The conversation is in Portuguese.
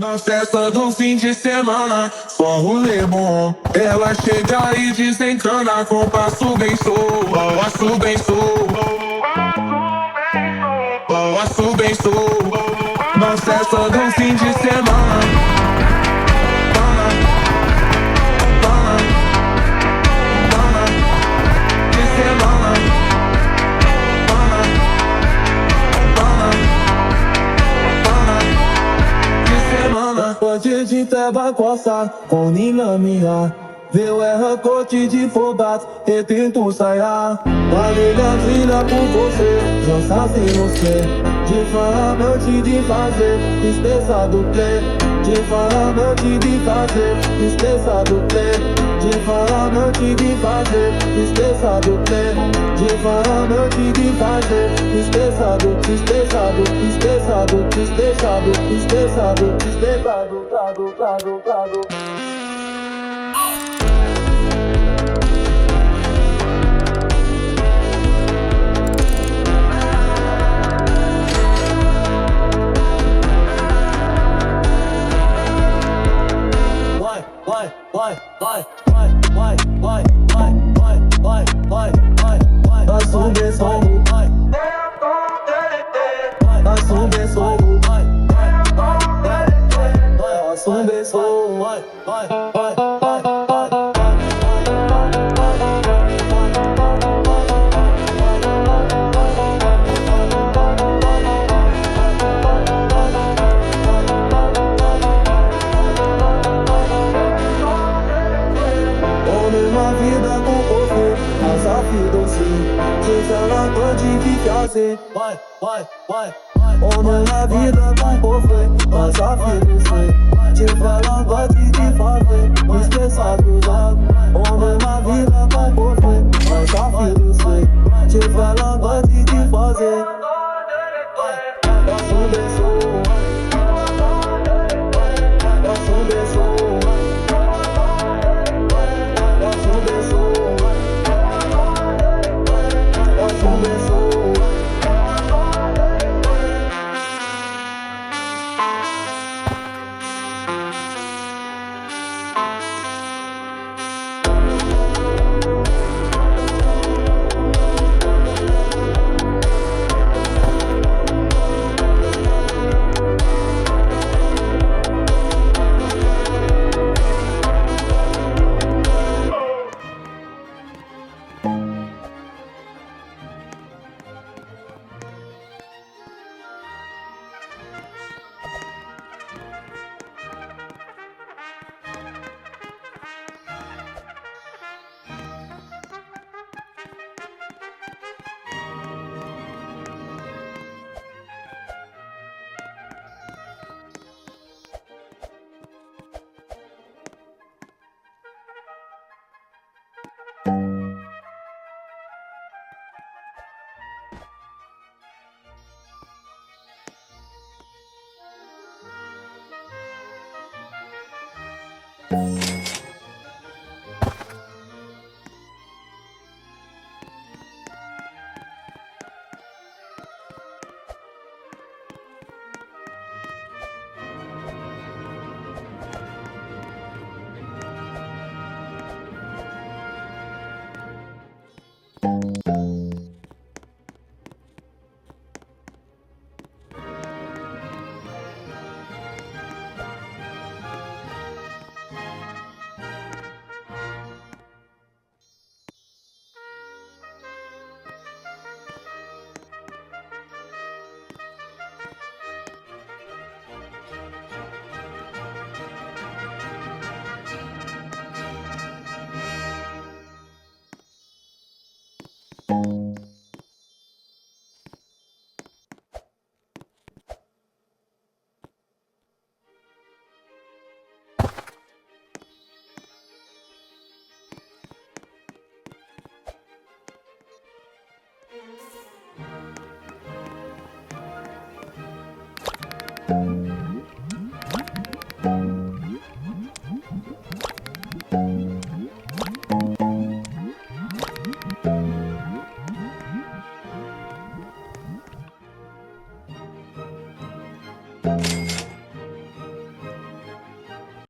Na festa do fim de semana, só rolê bom. Ela chega e desencana com passo bem sou, passo bem sou, passo bem sou. Na festa do fim de semana, de semana, de semana. Pode de teba coça, com ninguém minha. Viu erra cote de fogato, e tento sair. Valilha trilha por você, já sabe você. De falar noite de fazer, esqueça do play. De falar noite de fazer, esqueça do play. De falar noite de fazer, esqueça do play. De falar noite de fazer, esqueça do, esqueça do, esqueça do, esqueça do, esqueça do, esqueça do, Homem na vida com cofre, mas a vida sei. Te fala, bate de fazer, esqueça dos anos. Homem na vida com cofre, mas a vida sei. Te fala, bate de fazer. Passo bem sou, passo bem sou, passo bem sou, passo bem sou. Música